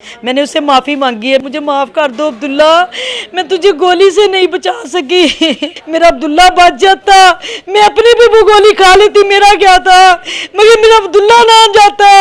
मैंने उससे माफ़ी मांगी है, मुझे माफ़ कर दो अब्दुल्ला, मैं तुझे गोली से नहीं बचा सकी। मेरा अब्दुल्ला बच जाता, मैं अपनी भी वो गोली खा लेती, मेरा क्या था, मगर मेरा अब्दुल्ला ना जाता,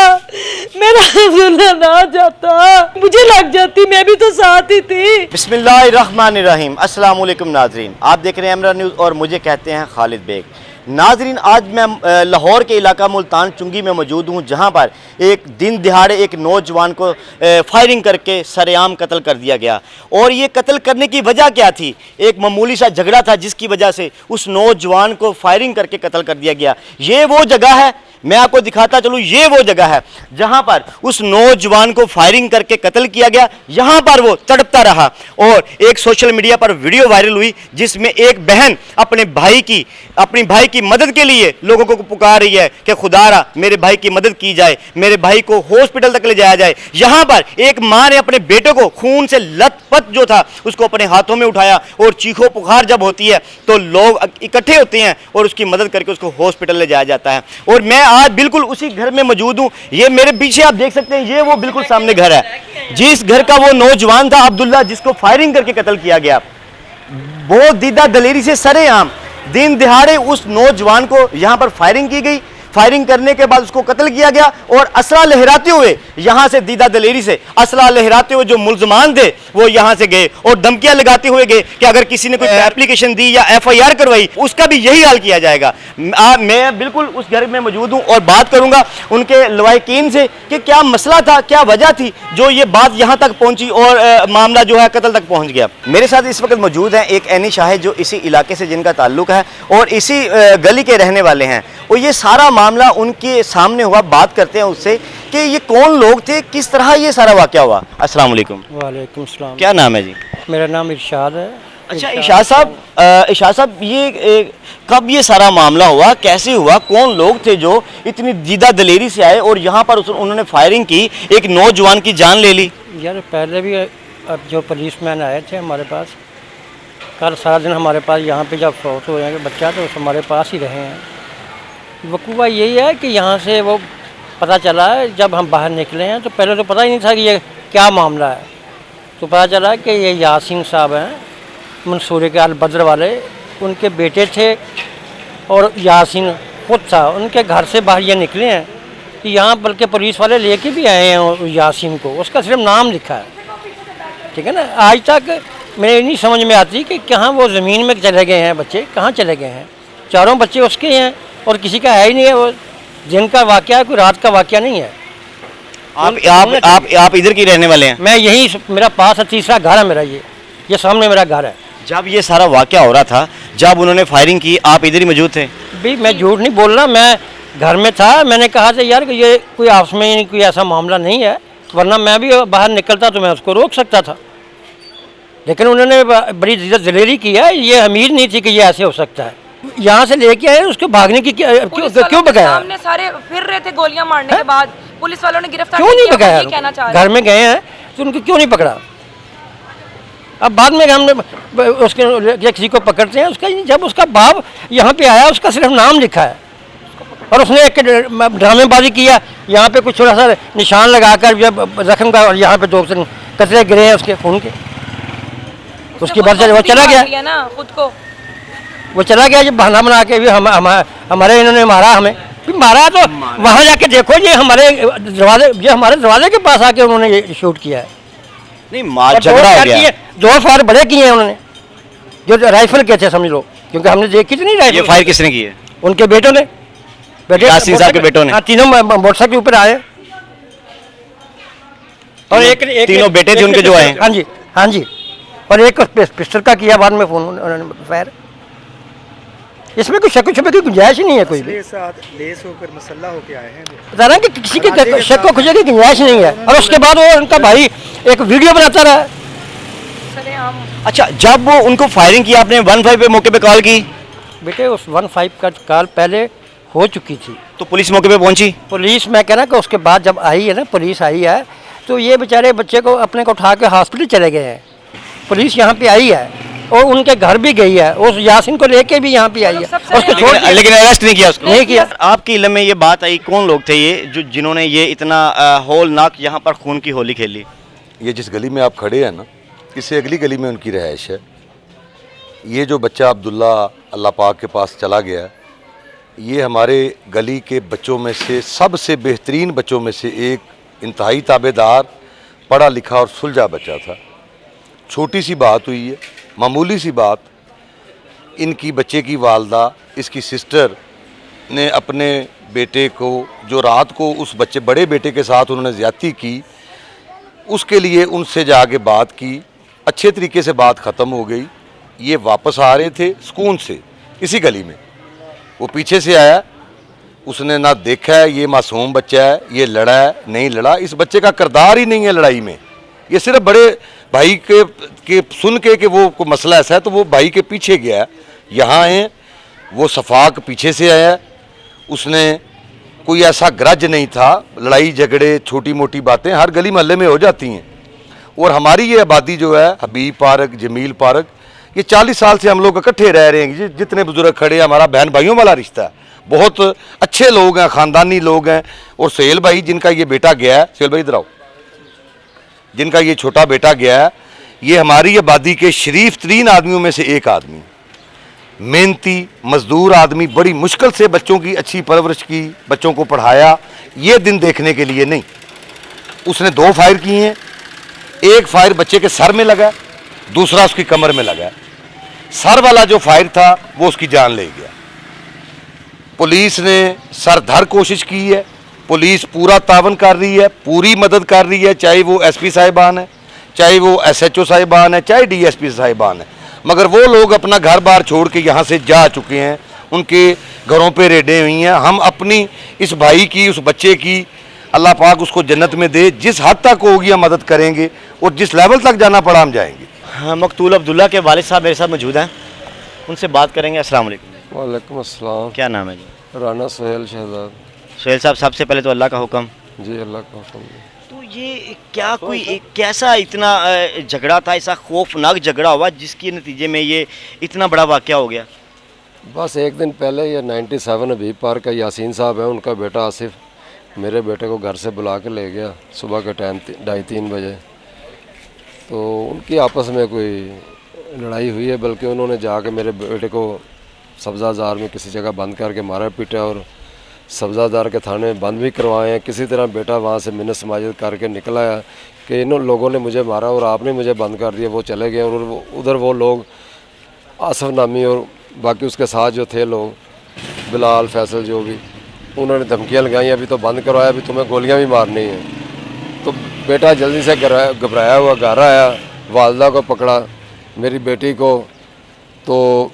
मेरा अब्दुल्ला ना जाता, मुझे लग जाती, मैं भी तो साथ ही थी। बिस्मिल्लाहिर्रहमानिर्रहीम। अस्सलाम वालेकुम नाजरीन, आप देख रहे हैं एमरा न्यूज़ और मुझे कहते हैं खालिद बेग। नाजरीन, आज मैं लाहौर के इलाका मुल्तान चुंगी में मौजूद हूँ, जहाँ पर एक दिन दिहाड़े एक नौजवान को फायरिंग करके सरेआम कत्ल कर दिया गया। और ये कत्ल करने की वजह क्या थी? एक मामूली सा झगड़ा था जिसकी वजह से उस नौजवान को फायरिंग करके कत्ल कर दिया गया। ये वो जगह है, मैं आपको दिखाता चलूँ, ये वो जगह है जहाँ पर उस नौजवान को फायरिंग करके कत्ल किया गया। यहाँ पर वो तड़पता रहा और एक सोशल मीडिया पर वीडियो वायरल हुई जिसमें एक बहन अपनी भाई की मदद के लिए लोगों को पुकार रही है कि खुदारा मेरे भाई की मदद की जाए, मेरे भाई को हॉस्पिटल तक ले जाया जाए। यहाँ पर एक माँ ने अपने बेटे को खून से लथपथ जो था उसको अपने हाथों में उठाया और चीखो पुकार जब होती है तो लोग इकट्ठे होते हैं और उसकी मदद करके उसको हॉस्पिटल ले जाया जाता है। और मैं आज बिल्कुल उसी घर में मौजूद हूँ। ये मेरे पीछे आप देख सकते हैं, ये वो बिल्कुल सामने घर है जिस घर का वो नौजवान था अब्दुल्ला, जिसको फायरिंग करके कत्ल किया गया। बहुत दीदा दलेरी से सरेआम दिन दिहाड़े उस नौजवान को यहाँ पर फायरिंग की गई। फायरिंग करने के बाद उसको कत्ल किया गया और असला लहराते हुए यहाँ से दीदा दलेरी से असला लहराते हुए जो मुल्जमान थे वो यहाँ से गए और धमकियां लगाते हुए गए कि अगर किसी ने कोई एप्लीकेशन दी या FIR करवाई उसका भी यही हाल किया जाएगा। मैं बिल्कुल उस घर में मौजूद हूँ और बात करूंगा उनके लवाकिन से कि क्या मसला था, क्या वजह थी जो ये बात यहाँ तक पहुंची और मामला जो है कत्ल तक पहुंच गया। मेरे साथ इस वक्त मौजूद हैं एक एनी शाह जो इसी इलाके से जिनका ताल्लुक है और इसी गली के रहने वाले हैं और ये सारा मामला उनके सामने हुआ। बात करते हैं उससे कि ये कौन लोग थे, किस तरह ये सारा वाकया हुआ। अस्सलाम वालेकुम। वालेकुम सलाम। क्या नाम है जी? मेरा नाम इरशाद है। अच्छा इरशाद साहब, ये कब ये सारा मामला हुआ, कैसे हुआ, कौन लोग थे जो इतनी दीदा दलेरी से आए और यहाँ पर उन्होंने फायरिंग की, एक नौजवान की जान ले ली? यार पहले भी अब जो पुलिसमैन आए थे हमारे पास, कल सारा दिन हमारे पास यहाँ पे जब फौत हुए हैं बच्चा तो हमारे पास ही रहे हैं। वकूआ यही है कि यहाँ से वो पता चला है जब हम बाहर निकले हैं तो पहले तो पता ही नहीं था कि ये क्या मामला है। तो पता चला कि ये यासीन साहब हैं मंसूरी के अलबद्र वाले, उनके बेटे थे और यासीन खुद था। उनके घर से बाहर ये निकले हैं कि यहाँ बल्कि पुलिस वाले लेके भी आए हैं यासीन को, उसका सिर्फ नाम लिखा है, ठीक है ना। आज तक मेरे नहीं समझ में आती कि कहाँ वो ज़मीन में चले गए हैं बच्चे, कहाँ चले गए हैं। चारों बच्चे उसके हैं और किसी का है ही नहीं है। वो दिन का वाकया है, कोई रात का वाकया नहीं है। आप इधर की रहने वाले हैं? मैं यही, मेरा पास है, तीसरा घर है मेरा, ये सामने मेरा घर है। जब ये सारा वाकया हो रहा था, जब उन्होंने फायरिंग की, आप इधर ही मौजूद थे? भाई मैं झूठ नहीं बोल रहा, मैं घर में था। मैंने कहा था यार कि ये कोई आपस में कोई ऐसा मामला नहीं है, वरना मैं भी बाहर निकलता तो मैं उसको रोक सकता था। लेकिन उन्होंने बड़ी दलेरी की है, ये उम्मीद नहीं थी कि ये ऐसे हो सकता है। यहाँ से लेके आए, उसको भागने की क्यों बगाया? सामने सारे फिर रहे थे गोलियां मारने के बाद, पुलिस वालों ने गिरफ्तार क्यों नहीं बगाया? बगाया? घर में गए हैं तो उनको क्यों नहीं पकड़ा? अब बाद में हमने उसके किसी को पकड़ते हैं, उसका जब उसका बाप यहाँ पे आया उसका सिर्फ नाम लिखा है और उसने एक ड्रामेबाजी किया, यहाँ पे कुछ थोड़ा सा निशान लगाकर जब जख्म का, और यहाँ पे 2 कतरे गिरे हैं उसके खून के। उसकी बाद वो चला गया ना खुद को, वो चला गया जब बहाना बना के भी हमारे इन्होंने मारा, हमें मारा तो वहाँ जाके देखो, ये हमारे दरवाजे के पास आके उन्होंने ये शूट किया है। नहीं, मार झगड़ा हो गया। 2 फायर बड़े किए हैं उन्होंने, जो राइफल के थे समझ लो, क्योंकि हमने देखी तो नहीं राइफल। ये फायर किसने किए? उनके बेटों ने, यासीन साहब के बेटों ने। हाँ, तीनों मोटरसाइकिल के ऊपर आए और एक तीनों बेटे थे उनके जो आए? हाँ जी, हाँ जी। और एक पिस्टल का किया बाद में फोन उन्होंने फायर। इसमें कोई शक की गुंजाइश ही नहीं है। कोई भी लेस होकर मसल्ला होकर आए हैं, बता रहे हैं कि किसी के शक को खुशी की गुंजाइश नहीं है। और उसके बाद वो उनका भाई एक वीडियो बनाता रहा। अच्छा, जब वो उनको फायरिंग की, आपने 15 पे मौके पे कॉल की? बेटे उस 15 का कॉल पहले हो चुकी थी, तो पुलिस मौके पे पहुंची? पुलिस, मैं कह रहा कि उसके बाद जब आई है ना, पुलिस आई है तो ये बेचारे बच्चे को अपने को उठा के हॉस्पिटल चले गए हैं। पुलिस यहाँ पे आई है और उनके घर भी गई है, उस यासीन को लेके भी यहाँ पे आई है, उसको छोड़ दिया, लेकिन अरेस्ट नहीं किया उसको? नहीं किया। आपके इल्म में ये बात आई, कौन लोग थे ये जिन्होंने ये इतना होलनाक यहाँ पर खून की होली खेली? ये जिस गली में आप खड़े हैं ना, इससे अगली गली में उनकी रहाइश है। ये जो बच्चा अब्दुल्ला अल्लाह पाक के पास चला गया, ये हमारे गली के बच्चों में से सबसे बेहतरीन बच्चों में से एक, इंतहाई ताबेदार, पढ़ा लिखा और सुलझा बच्चा था। छोटी सी बात हुई है, मामूली सी बात, इनकी बच्चे की वालदा, इसकी सिस्टर ने अपने बेटे को, जो रात को उस बच्चे बड़े बेटे के साथ उन्होंने ज़्यादती की, उसके लिए उनसे जाके बात की, अच्छे तरीके से बात ख़त्म हो गई। ये वापस आ रहे थे सुकून से इसी गली में, वो पीछे से आया, उसने ना देखा है ये मासूम बच्चा है, ये लड़ा है नहीं लड़ा, इस बच्चे का किरदार ही नहीं है लड़ाई में। ये सिर्फ बड़े भाई के सुन के कि वो कोई मसला ऐसा है तो वो भाई के पीछे गया है। यहाँ है वो सफाक पीछे से आया, उसने कोई ऐसा ग्रज नहीं था। लड़ाई झगड़े छोटी मोटी बातें हर गली मोहल्ले में हो जाती हैं। और हमारी ये आबादी जो है, हबीब पार्क, जमील पार्क, ये 40 साल से हम लोग इकट्ठे रह रहे हैं। जितने बुजुर्ग खड़े हैं, हमारा बहन भाइयों वाला रिश्ता है, बहुत अच्छे लोग हैं, ख़ानदानी लोग हैं। और सोहेल भाई जिनका ये बेटा गया है, सोहेल भाई इधर आओ, जिनका ये छोटा बेटा गया है, ये हमारी आबादी के शरीफ तरीन आदमियों में से एक आदमी, मेहनती मजदूर आदमी, बड़ी मुश्किल से बच्चों की अच्छी परवरिश की, बच्चों को पढ़ाया, ये दिन देखने के लिए नहीं। उसने 2 फायर किए हैं, एक फायर बच्चे के सर में लगा, दूसरा उसकी कमर में लगा। सर वाला जो फायर था वो उसकी जान ले गया। पुलिस ने सरधर कोशिश की है, पुलिस पूरा तावन कर रही है, पूरी मदद कर रही है, चाहे वो एसपी साहिबान है, चाहे वो एसएचओ साहिबान है, चाहे डीएसपी साहिबान है। मगर वो लोग अपना घर बार छोड़ के यहाँ से जा चुके हैं, उनके घरों पे रेडें हुई हैं। हम अपनी इस भाई की, उस बच्चे की, अल्लाह पाक उसको जन्नत में दे, जिस हद तक होगी हम मदद करेंगे और जिस लेवल तक जाना पड़ा हम जाएंगे। हाँ, मकतूल अब्दुल्ला के वालिद साहब मेरे साथ मौजूद हैं, उनसे बात करेंगे। अस्सलाम वालेकुम। वालेकुम अस्सलाम। क्या नाम है जी? राना सोहेल शहजाद। सोहेल साहब, सबसे पहले तो अल्लाह का हुक्म। जी, अल्लाह का हुक्म। तो ये क्या कोई एक कैसा इतना झगड़ा था, ऐसा खौफनाक झगड़ा हुआ जिसके नतीजे में ये इतना बड़ा वाक़या हो गया? बस एक दिन पहले ये 97 हबीब पार्क का यासीन साहब है, उनका बेटा आसिफ मेरे बेटे को घर से बुला के ले गया सुबह के टाइम 2:30-3 बजे। तो उनकी आपस में कोई लड़ाई हुई है, बल्कि उन्होंने जाके मेरे बेटे को सब्ज़ादार में किसी जगह बंद करके मारा पीटा और सब्ज़ादार के थाने में बंद भी करवाए हैं। किसी तरह बेटा वहाँ से मिन्नत समाजिद करके निकला है कि इन लोगों ने मुझे मारा और आपने मुझे बंद कर दिया। वो चले गए और उधर वो लोग आसफ नामी और बाकी उसके साथ जो थे लोग, बिलाल, फैसल, जो भी, उन्होंने धमकियाँ लगाई, अभी तो बंद करवाया, अभी तुम्हें गोलियाँ भी मारनी हैं। तो बेटा जल्दी से घबराया हुआ घर आया, वालदा को पकड़ा, मेरी बेटी को, तो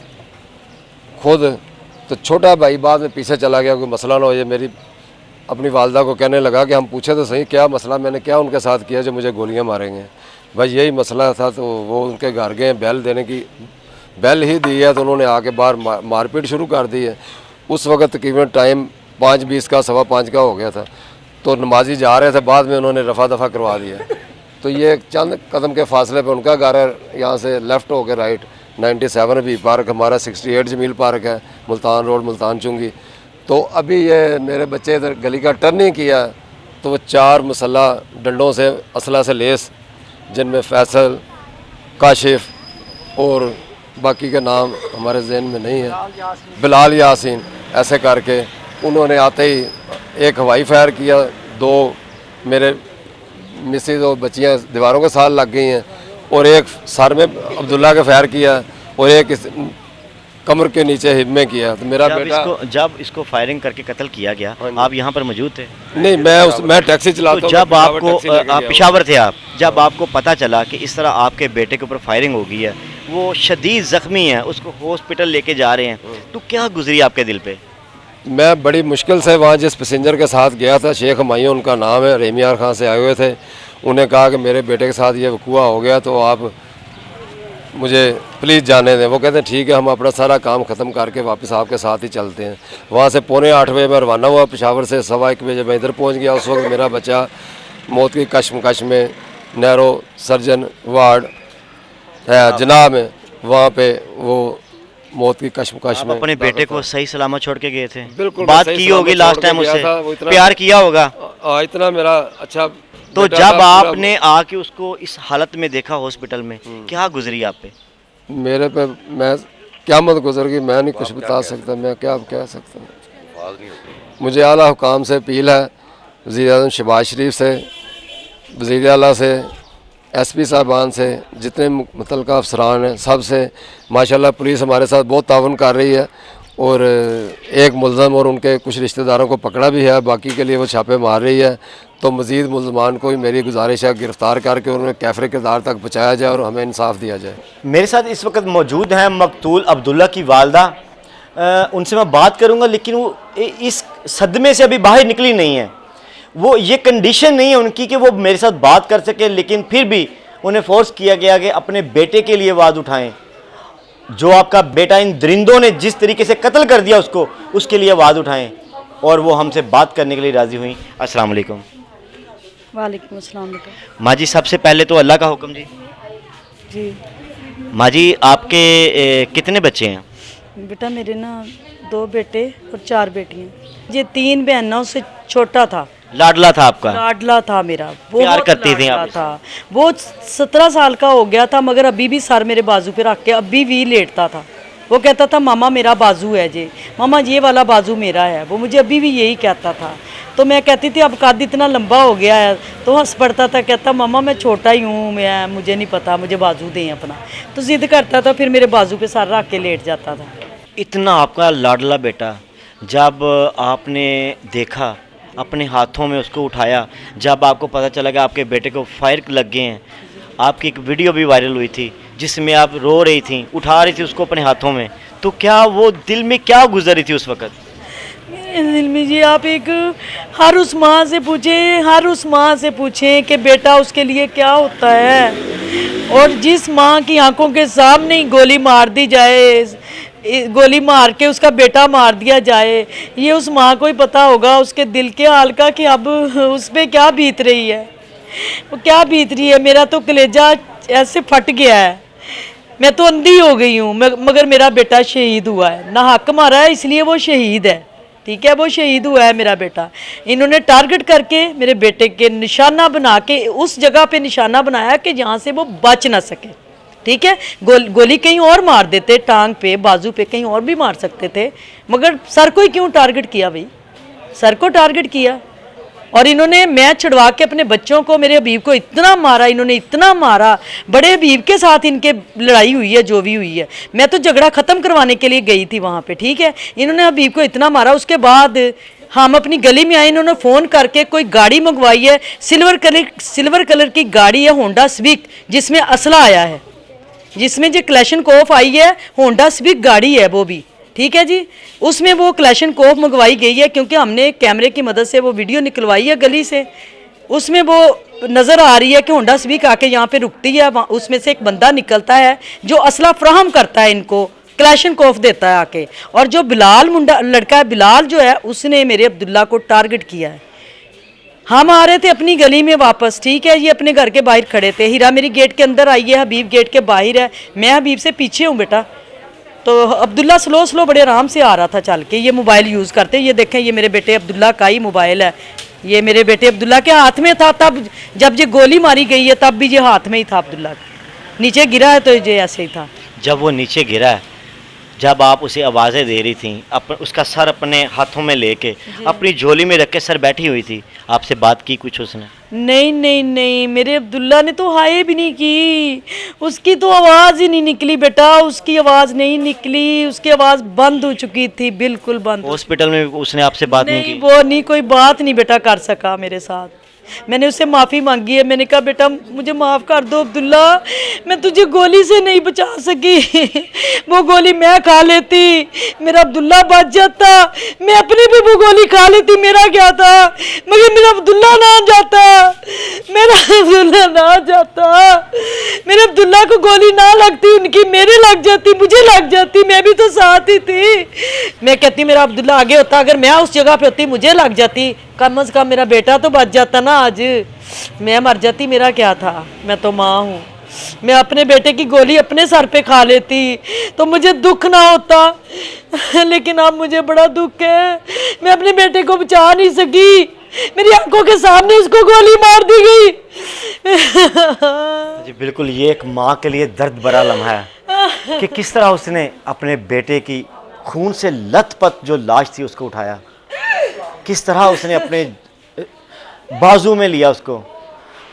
खुद तो छोटा भाई बाद में पीछे चला गया, कोई मसला ना हो। ये मेरी अपनी वालदा को कहने लगा कि हम पूछे तो सही क्या मसला, मैंने क्या उनके साथ किया जो मुझे गोलियां मारेंगे। भाई यही मसला था। तो वो उनके घर गए, बैल देने की बैल ही दी है, तो उन्होंने आके बाहर मारपीट शुरू कर दी है। उस वक्त तकरीबन टाइम 5:20 का, 5:15 का हो गया था। तो नमाजी जा रहे थे, बाद में उन्होंने रफा दफा करवा दिया। तो ये चंद कदम के फासले पे उनका घर है, यहाँ से लेफ़्ट होकर राइट 97 हबीब पार्क, हमारा 68 जमील पार्क है, मुल्तान रोड, मुल्तान चुंगी। तो अभी ये मेरे बच्चे इधर गली का टर्निंग किया तो वो 4 मुसल्ला डंडों से, असला से लेस, जिनमें फैसल, काशिफ और बाकी के नाम हमारे जहन में नहीं है, बिलाल, यासीन, ऐसे करके उन्होंने आते ही एक हवाई फायर किया, 2 मेरे मिसेज और बच्चियाँ दीवारों के साथ लग गई हैं, और एक सर में अब्दुल्ला का फायर किया और एक इस कमर के नीचे हिप में किया। तो मेरा बेटा जब इसको फायरिंग करके कत्ल किया गया, आप यहाँ पर मौजूद थे? नहीं, मैं टैक्सी चलाता हूँ। जब आपको, आप पेशावर थे, आप जब आपको पता चला कि इस तरह आपके बेटे के ऊपर फायरिंग हो गई है, वो शदीद ज़ख्मी है, उसको हॉस्पिटल लेके जा रहे हैं, तो क्या गुजरी आपके दिल पे? मैं बड़ी मुश्किल से वहाँ जिस पैसेंजर के साथ गया था, शेख हमायूं उनका नाम है, रेमियार खां से आए हुए थे, उन्हें कहा कि मेरे बेटे के साथ ये वक़ूआ हो गया, तो आप मुझे प्लीज़ जाने दें। वो कहते हैं ठीक है, हम अपना सारा काम ख़त्म करके वापस आपके साथ ही चलते हैं। वहाँ से 7:45 बजे मैं रवाना हुआ पेशावर से, 1:15 बजे मैं इधर पहुँच गया। उस वक्त मेरा बच्चा मौत की कश्मकश में नैरो सर्जन वार्ड है जनाब में, वहाँ पे वो मौत की कश्मकश में। अपने बेटे को सही सलामत छोड़ के गए थे? बिल्कुल, बात की होगी लास्ट टाइम उससे, प्यार किया होगा? इतना मेरा अच्छा तो बेटा जब था आपने आके उसको इस हालत में देखा हॉस्पिटल में, क्या गुजरी आप पे? मेरे पे मैं क्या मत गुजर गई, मैं नहीं कुछ बता सकता, मैं क्या कह सकता हूँ। मुझे आला हुकाम से अपील है, वज़ीर-ए-आज़म शहबाज शरीफ से, वज़ीर आला से, एसपी साहबान से, जितने मुतल्लिक़ा अफसरान हैं सब से। माशाल्लाह पुलिस हमारे साथ बहुत ताउन कर रही है और एक मुलज़म और उनके कुछ रिश्तेदारों को पकड़ा भी है, बाकी के लिए वो छापे मार रही है। तो मज़ीद मुलज़मान को मेरी गुजारिश है गिरफ़्तार करके उन्हें कैफ़रे किरदार तक पहुँचाया जाए और हमें इंसाफ दिया जाए। मेरे साथ इस वक्त मौजूद हैं मकतूल अब्दुल्ला की वालदा। उनसे मैं बात करूंगा, लेकिन वो इस सदमे से अभी बाहर निकली नहीं है। वो ये कंडीशन नहीं है उनकी कि वो मेरे साथ बात कर सके, लेकिन फिर भी उन्हें फोर्स किया गया कि अपने बेटे के लिए आवाज़ उठाएं। जो आपका बेटा इन दरिंदों ने जिस तरीके से कत्ल कर दिया उसको, उसके लिए आवाज़ उठाएं। और वो हमसे बात करने के लिए राज़ी हुई। अस्सलाम वालेकुम। वालेकुम अस्सलाम बेटा। माँ जी, सबसे पहले तो अल्लाह का हुक्म जी। जी माँ जी, आपके कितने बच्चे हैं? बेटा मेरे ना 2 बेटे और 4 बेटियाँ। ये 3 बहनों से छोटा था, लाडला था आपका? लाडला था मेरा, प्यार बहुत करती थी लाडला आप इससे? था। वो 17 साल का हो गया था, मगर अभी भी सर मेरे बाजू पे रख के अभी भी लेटता था। वो कहता था मामा मेरा बाजू है जी, मामा ये वाला बाजू मेरा है। वो मुझे अभी भी यही कहता था। तो मैं कहती थी अब कद इतना लंबा हो गया है, तो हंस पड़ता था, कहता मामा मैं छोटा ही हूँ, मैं मुझे नहीं पता, मुझे बाजू दें अपना। तो जिद करता था, फिर मेरे बाजू पे सर रख के लेट जाता था। इतना आपका लाडला बेटा, जब आपने देखा, अपने हाथों में उसको उठाया, जब आपको पता चला कि आपके बेटे को फायर लग गए हैं, आपकी एक वीडियो भी वायरल हुई थी जिसमें आप रो रही थी, उठा रही थी उसको अपने हाथों में, तो क्या वो दिल में क्या गुजर रही थी उस वक़्त? मेरे दिल में जी आप एक हर उस माँ से पूछें, हर उस माँ से पूछें कि बेटा उसके लिए क्या होता है। और जिस माँ की आंखों के सामने ही गोली मार दी जाए, गोली मार के उसका बेटा मार दिया जाए, ये उस माँ को ही पता होगा उसके दिल के हाल का कि अब उस पर क्या बीत रही है, वो क्या बीत रही है। मेरा तो कलेजा ऐसे फट गया है, मैं तो अंधी हो गई हूँ। मगर मेरा बेटा शहीद हुआ है, ना हक मारा है इसलिए वो शहीद है, ठीक है, वो शहीद हुआ है मेरा बेटा। इन्होंने टारगेट करके मेरे बेटे के निशाना बना के उस जगह पे निशाना बनाया कि जहाँ से वो बच ना सके, ठीक है। गोली कहीं और मार देते, टांग पे, बाजू पे, कहीं और भी मार सकते थे, मगर सर को ही क्यों टारगेट किया भाई? सर को टारगेट किया। और इन्होंने मैच छुड़वा के अपने बच्चों को, मेरे हबीब को इतना मारा, इन्होंने इतना मारा। बड़े हबीब के साथ इनके लड़ाई हुई है, जो भी हुई है। मैं तो झगड़ा ख़त्म करवाने के लिए गई थी वहाँ पे, ठीक है। इन्होंने हबीब को इतना मारा। उसके बाद हम अपनी गली में आए, इन्होंने फ़ोन करके कोई गाड़ी मंगवाई है, सिल्वर कलर की गाड़ी है, होंडा स्विक, जिसमें असला आया है, जिसमें जो क्लैशनकोफ आई है, होंडा स्विक गाड़ी है वो भी, ठीक है जी। उसमें वो क्लैशनकोफ मंगवाई गई है, क्योंकि हमने कैमरे की मदद से वो वीडियो निकलवाई है गली से। उसमें वो नज़र आ रही है कि होंडा स्विक आके यहाँ पे रुकती है, उसमें से एक बंदा निकलता है जो असला फ्राहम करता है, इनको क्लैशनकोफ देता है आके। और जो बिलाल मुंडा लड़का है, बिलाल जो है, उसने मेरे अब्दुल्ला को टारगेट किया है। हम आ रहे थे अपनी गली में वापस, ठीक है, ये अपने घर के बाहर खड़े थे। हीरा मेरी गेट के अंदर आई है, हबीब गेट के बाहर है, मैं हबीब से पीछे हूँ बेटा। तो अब्दुल्ला स्लो बड़े आराम से आ रहा था चल के, ये मोबाइल यूज़ करते। ये देखें, ये मेरे बेटे अब्दुल्ला का ही मोबाइल है, ये मेरे बेटे अब्दुल्ला के हाथ में था। तब जब ये गोली मारी गई है, तब भी ये हाथ में ही था अब्दुल्ला के। नीचे गिरा है तो ये ऐसे ही था। जब वो नीचे गिरा है, जब आप उसे आवाज़ें दे रही थी, उसका सर अपने हाथों में लेके अपनी झोली में रख के सर बैठी हुई थी, आपसे बात की कुछ उसने? नहीं, मेरे अब्दुल्ला ने तो हाय भी नहीं की, उसकी तो आवाज़ ही नहीं निकली बेटा, उसकी आवाज़ नहीं निकली, उसकी आवाज़ बंद हो चुकी थी, बिल्कुल बंद। हॉस्पिटल में उसने आपसे बात नहीं की? वो नहीं, कोई बात नहीं बेटा कर सका मेरे साथ। मैंने उससे माफ़ी मांगी है, मैंने कहा बेटा मुझे माफ़ कर दो अब्दुल्ला, मैं तुझे गोली से नहीं बचा सकी, वो गोली मैं खा लेती, मेरा अब्दुल्ला बच जाता, मैं अपनी भी वो गोली खा लेती, मेरा क्या था, मगर मेरा अब्दुल्ला ना जाता, मेरा अब्दुल्ला ना जाता, मेरे अब्दुल्ला को गोली ना लगती, उनकी मेरे लग जाती, मुझे लग जाती, मैं भी तो साथ ही थी। मैं कहती मेरा अब्दुल्ला आगे होता, अगर मैं उस जगह पे होती, मुझे लग जाती, कम से कम मेरा बेटा तो बच जाता ना। आज मैं मर जाती, मेरा क्या था, मैं तो माँ हूँ। मैं अपने बेटे की गोली अपने सर पे खा लेती तो मुझे दुख ना होता, लेकिन अब मुझे बड़ा दुख है, मैं अपने बेटे को बचा नहीं सकी। मेरी आंखों के सामने उसको गोली मार दी गई। जी बिल्कुल, ये एक माँ के लिए दर्द भरा लम्हा है कि किस तरह उसने अपने बेटे की खून से लथपथ जो लाश थी उसको उठाया, किस तरह उसने अपने बाजू में लिया उसको।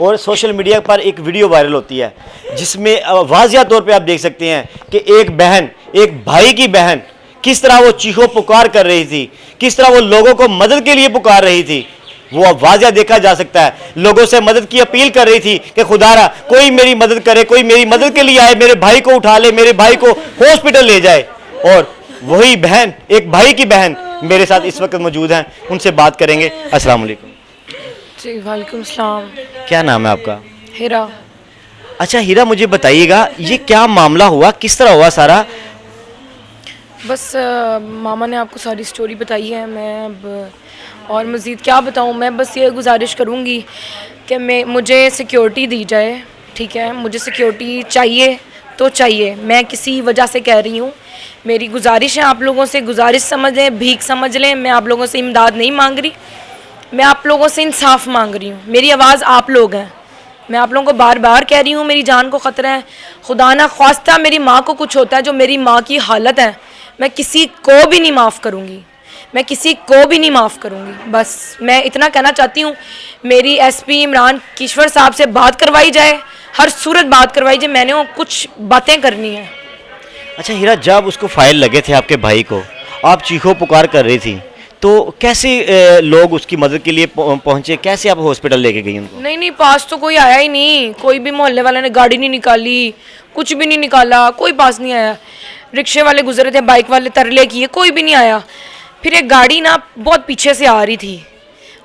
और सोशल मीडिया पर एक वीडियो वायरल होती है जिसमें वाज़िया तौर पे आप देख सकते हैं कि एक बहन, एक भाई की बहन किस तरह वो चीखो पुकार कर रही थी, किस तरह वो लोगों को मदद के लिए पुकार रही थी। वो अब वाज़िया देखा जा सकता है, लोगों से मदद की अपील कर रही थी कि खुदारा कोई मेरी मदद करे, कोई मेरी मदद के लिए आए, मेरे भाई को उठा ले, मेरे भाई को हॉस्पिटल ले जाए। और वही बहन, एक भाई की बहन मेरे साथ इस वक्त मौजूद हैं, उनसे बात करेंगे। अस्सलाम वालेकुम। जी वालेकुम सलाम। क्या नाम है आपका? हीरा। अच्छा हीरा, मुझे बताइएगा ये क्या मामला हुआ, किस तरह हुआ सारा? बस मामा ने आपको सारी स्टोरी बताई है, मैं अब और मज़ीद क्या बताऊं। मैं बस ये गुजारिश करूंगी कि मुझे सिक्योरिटी दी जाए, ठीक है? मुझे सिक्योरिटी चाहिए तो चाहिए, मैं किसी वजह से कह रही हूँ। मेरी गुजारिश है आप लोगों से, गुजारिश समझ लें, भीख समझ लें। मैं आप लोगों से इमदाद नहीं मांग रही, मैं आप लोगों से इंसाफ मांग रही हूँ। मेरी आवाज़ आप लोग हैं, मैं आप लोगों को बार बार कह रही हूँ, मेरी जान को ख़तरा है। खुदा ना ख्वास्ता मेरी माँ को कुछ होता है, जो मेरी माँ की हालत है, मैं किसी को भी नहीं माफ़ करूँगी, मैं किसी को भी नहीं माफ़ करूँगी। बस मैं इतना कहना चाहती हूँ, मेरी एसपी इमरान किश्वर साहब से बात करवाई जाए, हर सूरत बात करवाई जाए, मैंने वो कुछ बातें करनी है। अच्छा हीरा, जब उसको फाइल लगे थे आपके भाई को, आप चीखो पुकार कर रही थी, तो कैसे लोग उसकी मदद के लिए पहुंचे, कैसे आप हॉस्पिटल लेके गई उनको? नहीं, पास तो कोई आया ही नहीं, कोई भी मोहल्ले वाले ने गाड़ी नहीं निकाली, कुछ भी नहीं निकाला, कोई पास नहीं आया। रिक्शे वाले गुजरे थे, बाइक वाले तरले किए, कोई भी नहीं आया। फिर एक गाड़ी ना बहुत पीछे से आ रही थी,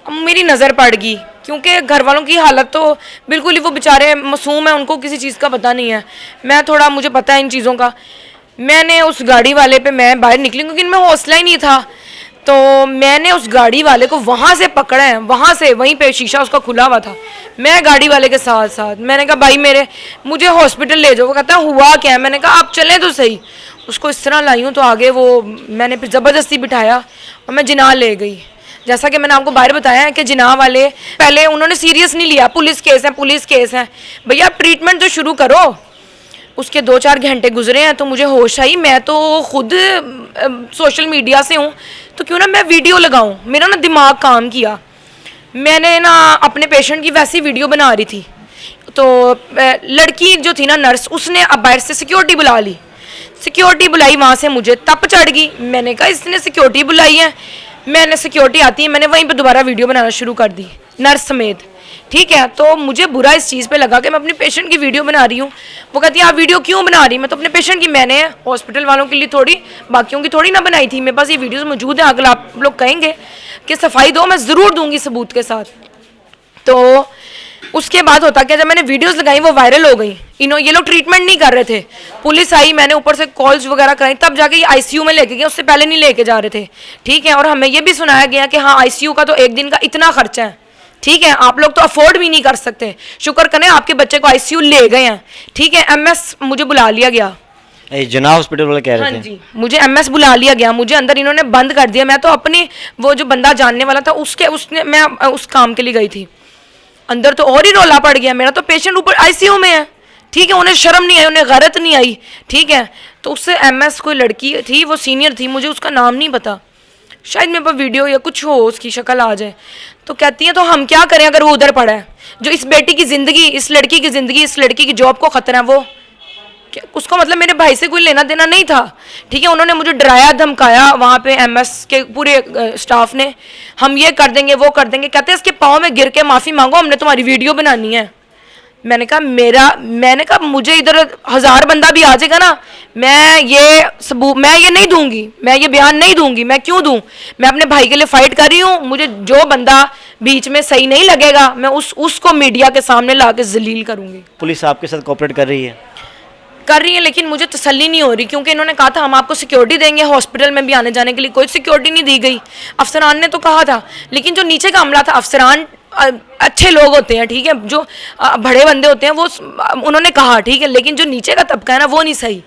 अब मेरी नज़र पड़ गई, क्योंकि घर वालों की हालत तो बिल्कुल ही, वो बेचारे मासूम हैं, उनको किसी चीज़ का पता नहीं है। मैं थोड़ा, मुझे पता है इन चीज़ों का। मैंने उस गाड़ी वाले पे मैं बाहर निकली, क्योंकि इनमें हौसला ही नहीं था, तो मैंने उस गाड़ी वाले को वहाँ से पकड़ा है, वहाँ से, वहीं पे शीशा उसका खुला हुआ था। मैं गाड़ी वाले के साथ साथ मैंने कहा भाई मुझे हॉस्पिटल ले जाओ। वो कहता हुआ क्या है? मैंने कहा आप चलें तो सही। उसको इस तरह लाई हूँ तो आगे वो मैंने फिर ज़बरदस्ती बिठाया और मैं जिना ले गई। जैसा कि मैंने आपको बाहर बताया है कि जिना वाले पहले उन्होंने सीरियस नहीं लिया, पुलिस केस है भैया, ट्रीटमेंट तो शुरू करो। उसके 2-4 घंटे गुजरे हैं तो मुझे होश आई, मैं तो खुद सोशल मीडिया से हूँ, तो क्यों ना मैं वीडियो लगाऊँ। मेरा ना दिमाग काम किया, मैंने ना अपने पेशेंट की वैसी वीडियो बना रही थी, तो लड़की जो थी ना नर्स, उसने अब बाहर से सिक्योरिटी बुला ली। सिक्योरिटी बुलाई, वहाँ से मुझे तप चढ़ गई। मैंने कहा इसने सिक्योरिटी बुलाई है, मैंने सिक्योरिटी आती है, मैंने वहीं पे दोबारा वीडियो बनाना शुरू कर दी नर्स समेत, ठीक है? तो मुझे बुरा इस चीज़ पे लगा कि मैं अपने पेशेंट की वीडियो बना रही हूँ। वो कहती है आप वीडियो क्यों बना रही? मैं तो अपने पेशेंट की, मैंने हॉस्पिटल वालों के लिए थोड़ी, बाकियों की थोड़ी ना बनाई थी। मेरे पास ये वीडियोज़ मौजूद हैं, अगर आप लोग कहेंगे कि सफाई दो, मैं ज़रूर दूंगी सबूत के साथ। तो उसके बाद होता क्या, जब मैंने वीडियोस लगाई वो वायरल हो गई। ये लोग ट्रीटमेंट नहीं कर रहे थे, पुलिस आई, मैंने ऊपर से कॉल्स वगैरह कराई, तब जाके ये आईसीयू में लेके गए, उससे पहले नहीं लेके जा रहे थे, ठीक है? और हमें ये भी सुनाया गया कि हाँ आईसीयू का तो एक दिन का इतना खर्चा है, ठीक है? आप लोग तो अफोर्ड भी नहीं कर सकते। शुक्र करें आपके बच्चे को आईसीयू ले गए हैं, ठीक है? एमएस मुझे बुला लिया गया, जना हॉस्पिटल वाले कह रहे थे। हाँ जी, मुझे एमएस बुला लिया गया, मुझे अंदर इन्होंने बंद कर दिया। मैं तो अपनी वो जो बंदा जानने वाला था उसने मैं उस काम के लिए गई थी, अंदर तो और ही रौला पड़ गया। मेरा तो पेशेंट ऊपर आईसीयू में है, ठीक है? उन्हें शर्म नहीं आई, उन्हें गैरत नहीं आई, ठीक है? तो उससे एमएस कोई लड़की थी, वो सीनियर थी, मुझे उसका नाम नहीं पता, शायद मेरे पास वीडियो या कुछ हो, उसकी शक्ल आ जाए। तो कहती है तो हम क्या करें अगर वो उधर पड़ा है? जो इस बेटी की ज़िंदगी, इस लड़की की ज़िंदगी, इस लड़की की जॉब को ख़तरा है, वो उसका मतलब मेरे भाई से कोई लेना देना नहीं था, ठीक है? उन्होंने मुझे डराया धमकाया वहाँ पे एमएस के पूरे स्टाफ ने, हम ये कर देंगे वो कर देंगे। कहते हैं इसके पाँव में गिर के माफ़ी मांगो, हमने तुम्हारी वीडियो बनानी है। मैंने कहा मुझे इधर 1000 बंदा भी आ जाएगा ना, मैं ये नहीं दूंगी, मैं ये बयान नहीं दूंगी। मैं क्यों दूं? मैं अपने भाई के लिए फ़ाइट कर रही हूँ। मुझे जो बंदा बीच में सही नहीं लगेगा, मैं उसको मीडिया के सामने ला के जलील करूँगी। पुलिस आपके साथ कोऑपरेट कर रही है, लेकिन मुझे तसल्ली नहीं हो रही, क्योंकि इन्होंने कहा था हम आपको सिक्योरिटी देंगे, हॉस्पिटल में भी आने जाने के लिए कोई सिक्योरिटी नहीं दी गई। अफसरान ने तो कहा था, लेकिन जो नीचे का अमला था, अफसरान अच्छे लोग होते हैं, ठीक है? जो बड़े बंदे होते हैं वो उन्होंने कहा, ठीक है? लेकिन जो नीचे का तबका है ना, वो नहीं सही।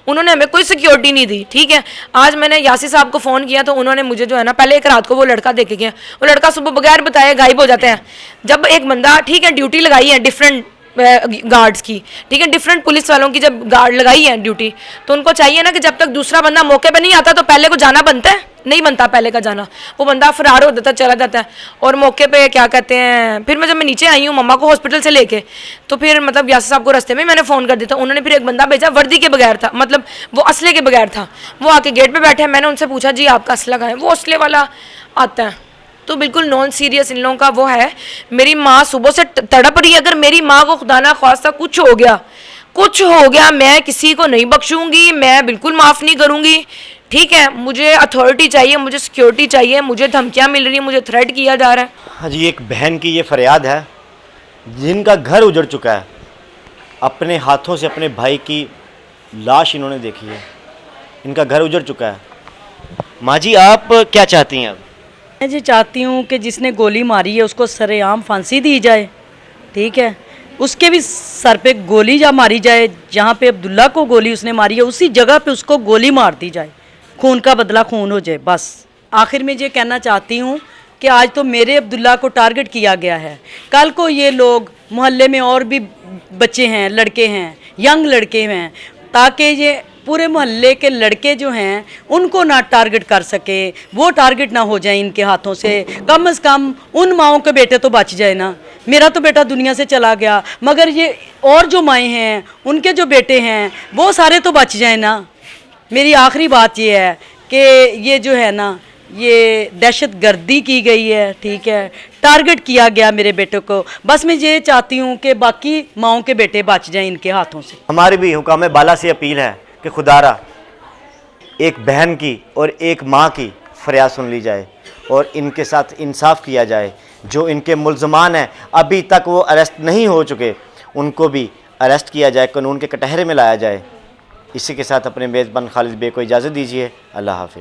उन्होंने हमें कोई सिक्योरिटी नहीं दी, ठीक है। आज मैंने यासी साहब को फ़ोन किया तो उन्होंने मुझे जो है ना, पहले एक रात को वो लड़का देख के गया, वो लड़का सुबह बगैर बताए गायब हो जाते हैं। जब एक बंदा, ठीक है, ड्यूटी लगाई है डिफरेंट गार्ड्स की, ठीक है, डिफरेंट पुलिस वालों की जब गार्ड लगाई है ड्यूटी, तो उनको चाहिए ना कि जब तक दूसरा बंदा मौके पे नहीं आता तो पहले को जाना बनता है, नहीं बनता पहले का जाना। वो बंदा फरार हो जाता है, चला जाता है। और मौके पे क्या कहते हैं, फिर जब मैं नीचे आई हूँ मम्मा को हॉस्पिटल से लेके, तो फिर मतलब यासिर साहब को रास्ते में मैंने फ़ोन कर दिया था। उन्होंने फिर एक बंदा भेजा, वर्दी के बगैर था, मतलब वो असले के बगैर था। वो आके गेट पे बैठे, मैंने उनसे पूछा जी आपका असला कहाँ है, वो असले वाला आता है। तो बिल्कुल नॉन सीरियस इन लोगों का वो है। मेरी माँ सुबह से तड़प रही है, अगर मेरी माँ को खुदा ना ख्वास्ता कुछ हो गया, मैं किसी को नहीं बख्शूंगी, मैं बिल्कुल माफ़ नहीं करूंगी, ठीक है। मुझे अथॉरिटी चाहिए, मुझे सिक्योरिटी चाहिए, मुझे धमकियाँ मिल रही हैं, मुझे थ्रेट किया जा रहा है। हाँ जी, एक बहन की ये फरियाद है जिनका घर उजड़ चुका है, अपने हाथों से अपने भाई की लाश इन्होंने देखी है, इनका घर उजड़ चुका है। माँ जी आप क्या चाहती हैं अब? मैं जी चाहती हूँ कि जिसने गोली मारी है उसको सरेआम फांसी दी जाए, ठीक है। उसके भी सर पे गोली जा मारी जाए, जहाँ पे अब्दुल्ला को गोली उसने मारी है उसी जगह पे उसको गोली मार दी जाए, खून का बदला खून हो जाए बस। आखिर में ये कहना चाहती हूँ कि आज तो मेरे अब्दुल्ला को टारगेट किया गया है, कल को ये लोग मोहल्ले में और भी बच्चे हैं, लड़के हैं, यंग लड़के हैं, ताकि ये पूरे मोहल्ले के लड़के जो हैं उनको ना टारगेट कर सके, वो टारगेट ना हो जाए इनके हाथों से कम उन माओं के बेटे तो बच जाए ना। मेरा तो बेटा दुनिया से चला गया, मगर ये और जो माएँ हैं उनके जो बेटे हैं वो सारे तो बच जाए ना। मेरी आखिरी बात ये है कि ये जो है ना, ये दहशत गर्दी की गई है, ठीक है, टारगेट किया गया मेरे बेटे को। बस मैं ये चाहती हूँ कि बाकी माओं के बेटे बच जाएं इनके हाथों से। हमारी भी हुकाम बाला से अपील है कि खुदारा एक बहन की और एक माँ की फरियाद सुन ली जाए और इनके साथ इंसाफ किया जाए। जो इनके मुल्ज़मान हैं अभी तक वो अरेस्ट नहीं हो चुके, उनको भी अरेस्ट किया जाए, कानून के कटहरे में लाया जाए। इसी के साथ अपने मेज़बान खालिद बे को इजाज़त दीजिए। अल्लाह हाफ़िज़।